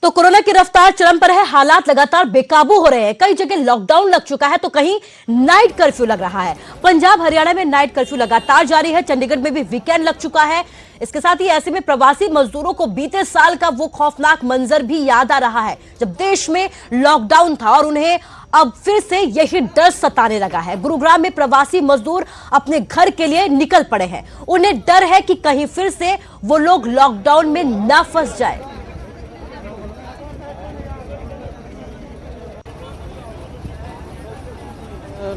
तो कोरोना की रफ्तार चरम पर है, हालात लगातार बेकाबू हो रहे हैं। कई जगह लॉकडाउन लग चुका है तो कहीं नाइट कर्फ्यू लग रहा है। पंजाब हरियाणा में नाइट कर्फ्यू लगातार जारी है। चंडीगढ़ में भी वीकेंड लग चुका है। इसके साथ ही ऐसे में प्रवासी मजदूरों को बीते साल का वो खौफनाक मंजर भी याद आ रहा है जब देश में लॉकडाउन था और उन्हें अब फिर से यही डर सताने लगा है। गुरुग्राम में प्रवासी मजदूर अपने घर के लिए निकल पड़े हैं। उन्हें डर है कि कहीं फिर से वो लोग लॉकडाउन में ना फंस जाए।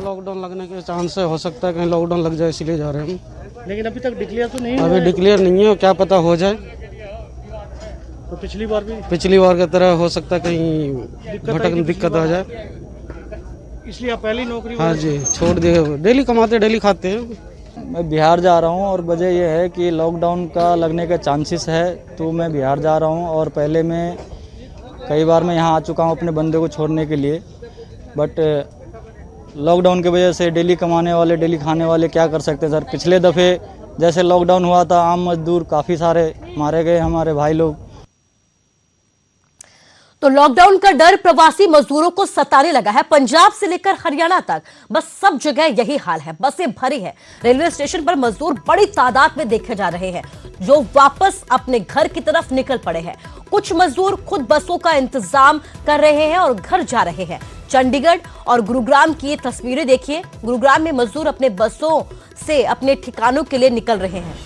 लॉकडाउन लगने के चांस हो सकता है, कहीं लॉकडाउन लग जाए, इसलिए जा रहे हैं हम। लेकिन अभी तक डिक्लेयर तो नहीं अभी डिक्लेयर नहीं है, क्या पता हो जाए। तो पिछली बार की तरह हो सकता है कहीं दिक्कत आ जाए, इसलिए आप पहली नौकरी। हाँ जी, छोड़ दिए। डेली कमाते डेली खाते हैं। मैं बिहार जा रहा हूँ और वजह यह है कि लॉकडाउन का लगने के चांसेस है, तो मैं बिहार जा रहा हूँ। और पहले मैं कई बार मैं यहाँ आ चुका हूँ अपने बंदे को छोड़ने के लिए, बट लॉकडाउन की वजह से डेली कमाने वाले डेली खाने वाले क्या कर सकते हैं सर। पिछले दफ़े जैसे लॉकडाउन हुआ था, आम मजदूर काफ़ी सारे मारे गए, हमारे भाई लोग। तो लॉकडाउन का डर प्रवासी मजदूरों को सताने लगा है। पंजाब से लेकर हरियाणा तक बस सब जगह यही हाल है। बसें भरी है। रेलवे स्टेशन पर मजदूर बड़ी तादाद में देखे जा रहे हैं जो वापस अपने घर की तरफ निकल पड़े हैं। कुछ मजदूर खुद बसों का इंतजाम कर रहे हैं और घर जा रहे हैं। चंडीगढ़ और गुरुग्राम की ये तस्वीरें देखिए। गुरुग्राम में मजदूर अपने बसों से अपने ठिकानों के लिए निकल रहे हैं।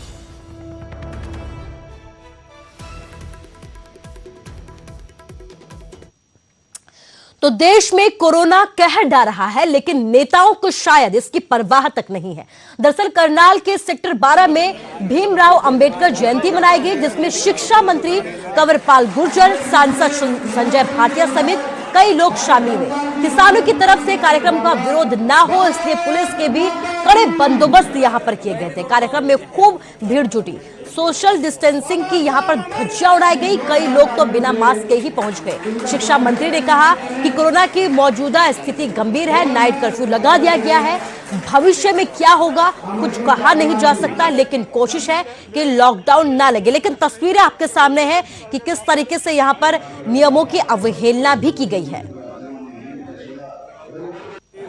तो देश में कोरोना कहर ढा रहा है, लेकिन नेताओं को शायद इसकी परवाह तक नहीं है। दरअसल करनाल के सेक्टर 12 में भीमराव अंबेडकर जयंती मनाई गई, जिसमें शिक्षा मंत्री कंवरपाल गुर्जर, सांसद संजय भाटिया समेत कई लोग शामिल हुए। किसानों की तरफ से कार्यक्रम का विरोध ना हो, इसलिए पुलिस के भी कड़े बंदोबस्त यहां पर किए गए थे। कार्यक्रम में खूब भीड़ जुटी। सोशल डिस्टेंसिंग की यहां पर धज्जियां उड़ाई गई। कई लोग तो बिना मास्क के ही पहुंच गए। शिक्षा मंत्री ने कहा कि कोरोना की मौजूदा स्थिति गंभीर है, नाइट कर्फ्यू लगा दिया गया है। भविष्य में क्या होगा कुछ कहा नहीं जा सकता, लेकिन कोशिश है कि लॉकडाउन ना लगे। लेकिन तस्वीरें आपके सामने हैं कि किस तरीके से यहां पर नियमों की अवहेलना भी की गई है।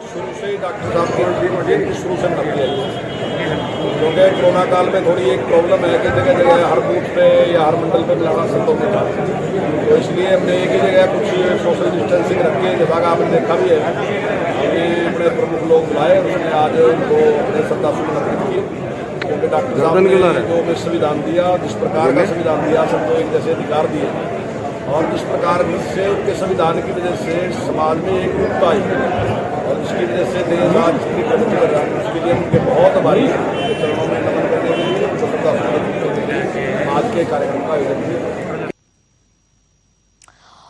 शुरू से ही डॉक्टर साहब शुरू से क्योंकि कोरोना काल में थोड़ी एक प्रॉब्लम है कि जगह जगह हर बूथ पे या हर मंडल पे मिलाना संभव नहीं था, तो इसलिए हमने एक ही जगह कुछ सोशल डिस्टेंसिंग रख के, जैसा कि आपने देखा भी है, हमने अपने प्रमुख लोग बुलाए। उसने आज उनको अपने श्रद्धासुमन अर्पित किए, क्योंकि डॉक्टर साहब ने जो हमें संविधान दिया, जिस प्रकार का संविधान दिया, सबको एक जैसे अधिकार दिए, और जिस प्रकार से उनके संविधान की वजह से समाज में एक एकरूपता आई और जिसकी वजह से देश आज जितनी प्रगति कर रहा है, उसके लिए उनके बहुत आभारी चरणों में नमन करने के लिए, उनको श्रद्धासुमन करने के लिए आज के कार्यक्रम का आयोजन किया।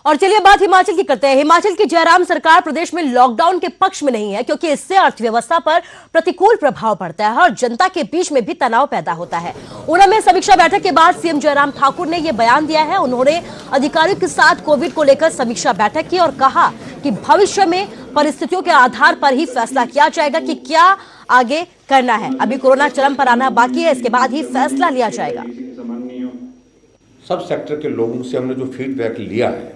और चलिए बात हिमाचल की करते हैं। हिमाचल की जयराम सरकार प्रदेश में लॉकडाउन के पक्ष में नहीं है, क्योंकि इससे अर्थव्यवस्था पर प्रतिकूल प्रभाव पड़ता है और जनता के बीच में भी तनाव पैदा होता है। ऊना में समीक्षा बैठक के बाद सीएम जयराम ठाकुर ने यह बयान दिया है। उन्होंने अधिकारियों के साथ कोविड को लेकर समीक्षा बैठक की और कहा कि भविष्य में परिस्थितियों के आधार पर ही फैसला किया जाएगा कि क्या आगे करना है। अभी कोरोना चरम पर आना बाकी है, इसके बाद ही फैसला लिया जाएगा। सब सेक्टर के लोगों से हमने जो फीडबैक लिया है,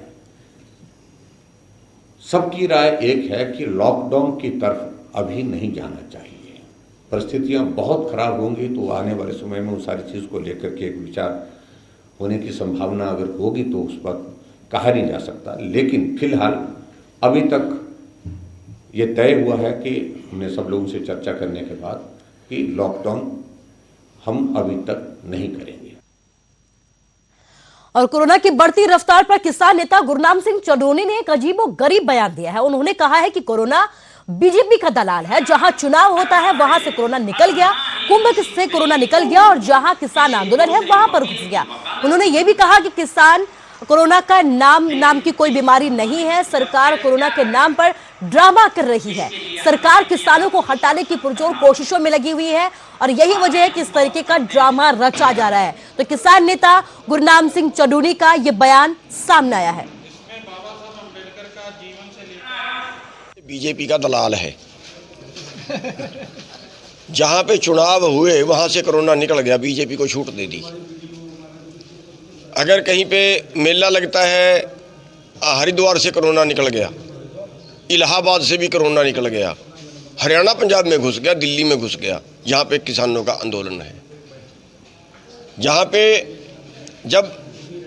सबकी राय एक है कि लॉकडाउन की तरफ अभी नहीं जाना चाहिए। परिस्थितियां बहुत खराब होंगी तो आने वाले समय में उस सारी चीज़ को लेकर के एक विचार होने की संभावना अगर होगी तो उस पर कहा नहीं जा सकता। लेकिन फिलहाल अभी तक ये तय हुआ है कि हमने सब लोगों से चर्चा करने के बाद कि लॉकडाउन हम अभी तक नहीं करेंगे। और कोरोना की बढ़ती रफ्तार पर किसान नेता गुरनाम सिंह चडोनी ने एक अजीबोगरीब बयान दिया है। उन्होंने कहा है कि कोरोना बीजेपी का दलाल है। जहां चुनाव होता है वहां से कोरोना निकल गया, कुंभ से कोरोना निकल गया, और जहां किसान आंदोलन है वहां पर घुस गया। उन्होंने ये भी कहा कि किसान कोरोना का नाम की कोई बीमारी नहीं है। सरकार कोरोना के नाम पर ड्रामा कर रही है। सरकार किसानों को हटाने की पुरजोर कोशिशों में लगी हुई है और यही वजह है कि इस तरीके का ड्रामा रचा जा रहा है। तो किसान नेता गुरनाम सिंह चडोनी का यह बयान सामने आया है। बीजेपी का दलाल है। जहां पे चुनाव हुए वहां से कोरोना निकल गया, बीजेपी को छूट दे दी। अगर कहीं पे मेला लगता है हरिद्वार से कोरोना निकल गया, इलाहाबाद से भी कोरोना निकल गया, हरियाणा पंजाब में घुस गया, दिल्ली में घुस गया, जहाँ पे किसानों का आंदोलन है, जहाँ पे जब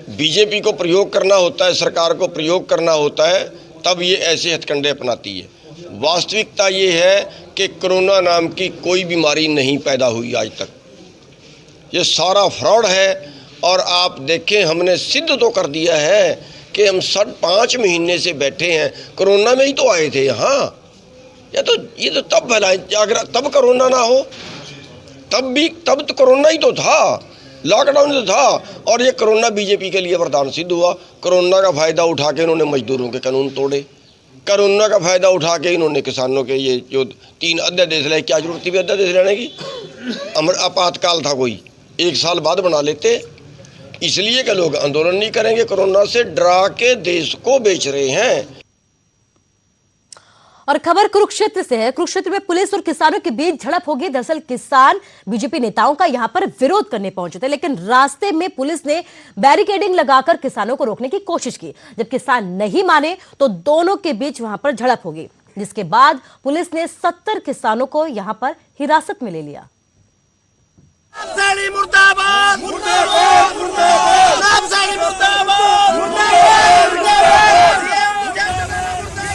बीजेपी को प्रयोग करना होता है, सरकार को प्रयोग करना होता है, तब ये ऐसे हथकंडे अपनाती है। वास्तविकता ये है कि कोरोना नाम की कोई बीमारी नहीं पैदा हुई आज तक, ये सारा फ्रॉड है। और आप देखें, हमने सिद्ध तो कर दिया है कि हम 5 महीने से बैठे हैं, कोरोना में ही तो आए थे यहाँ। ये तो तब फैलाए, अगर तब कोरोना ना हो, तब तो कोरोना ही तो था, लॉकडाउन तो था, और ये कोरोना बीजेपी के लिए वरदान सिद्ध हुआ। कोरोना का फायदा उठा के इन्होंने मजदूरों के कानून तोड़े, कोरोना का फायदा उठा के इन्होंने किसानों के ये जो 3 अध्यादेश लाए, क्या जरूरत थी अध्यादेश लाने की? आपातकाल था, कोई 1 साल बाद बना लेते। इसलिए कि लोग आंदोलन नहीं करेंगे, कोरोना से डरा के देश को बेच रहे हैं। और खबर कुरुक्षेत्र से है। कुरुक्षेत्र में पुलिस और किसानों के बीच झड़प हो गई। दरअसल किसान बीजेपी नेताओं का यहां पर विरोध करने पहुंचे थे, लेकिन रास्ते में पुलिस ने बैरिकेडिंग लगाकर किसानों को रोकने की कोशिश की। जब किसान नहीं माने तो दोनों के बीच वहां पर झड़प हो गई, जिसके बाद पुलिस ने 70 किसानों को यहां पर हिरासत में ले लिया।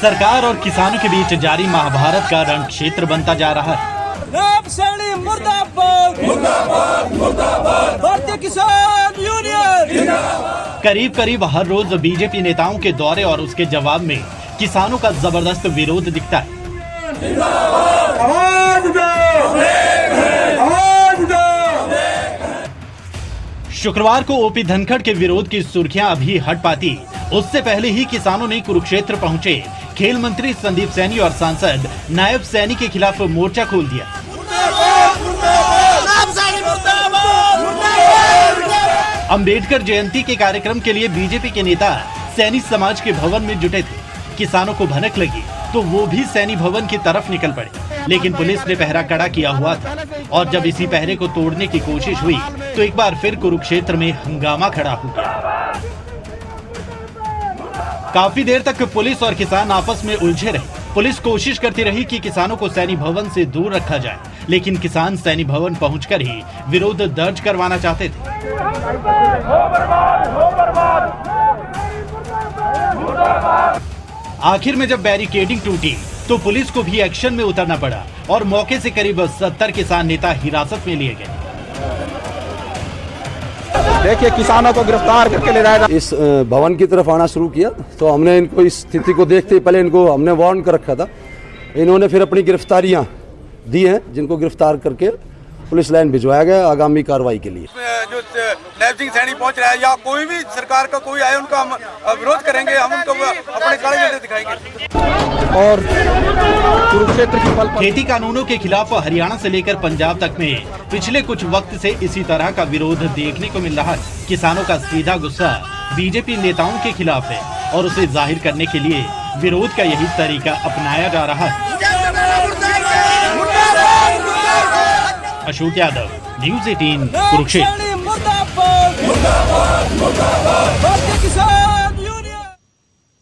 सरकार और किसानों के बीच जारी महाभारत का रण क्षेत्र बनता जा रहा है। भारतीय किसान यूनियन करीब करीब हर रोज बीजेपी नेताओं के दौरे और उसके जवाब में किसानों का जबरदस्त विरोध दिखता है। शुक्रवार को ओपी धनखड़ के विरोध की सुर्खियां अभी हट पाती, उससे पहले ही किसानों ने कुरुक्षेत्र पहुंचे खेल मंत्री संदीप सैनी और सांसद नायब सैनी के खिलाफ मोर्चा खोल दिया। अंबेडकर जयंती के कार्यक्रम के लिए बीजेपी के नेता सैनी समाज के भवन में जुटे थे। किसानों को भनक लगी तो वो भी सैनी भवन की तरफ निकल पड़े, लेकिन पुलिस ने पहरा कड़ा किया हुआ था और जब इसी पहरे को तोड़ने की कोशिश हुई तो एक बार फिर कुरुक्षेत्र में हंगामा खड़ा हो गया। काफी देर तक पुलिस और किसान आपस में उलझे रहे। पुलिस कोशिश करती रही कि किसानों को सैनी भवन से दूर रखा जाए, लेकिन किसान सैनी भवन पहुंचकर ही विरोध दर्ज करवाना चाहते थे। आखिर में जब बैरिकेडिंग टूटी तो पुलिस को भी एक्शन में उतरना पड़ा और मौके से करीब 70 किसान नेता हिरासत में लिए गए। देखिए, किसानों को गिरफ्तार करके ले जाएगा। इस भवन की तरफ आना शुरू किया तो हमने इनको इस स्थिति को देखते ही पहले इनको हमने वार्न कर रखा था। इन्होंने फिर अपनी गिरफ्तारियां दी हैं, जिनको गिरफ्तार करके पुलिस लाइन भिजवाया गया आगामी कार्रवाई के लिए। जो नायब सिंह सैनी पहुंच रहा है या कोई भी सरकार का कोई आए, उनका हम विरोध करेंगे, हम उनको अपने काले झंडे दिखाएंगे। और कुरुक्षेत्र की खेती कानूनों के खिलाफ हरियाणा से लेकर पंजाब तक में पिछले कुछ वक्त से इसी तरह का विरोध देखने को मिल रहा है। किसानों का सीधा गुस्सा बीजेपी नेताओं के खिलाफ है और उसे जाहिर करने के लिए विरोध का यही तरीका अपनाया जा रहा है। अशोक यादव, न्यूज़ 18 कुरुक्षेत्र।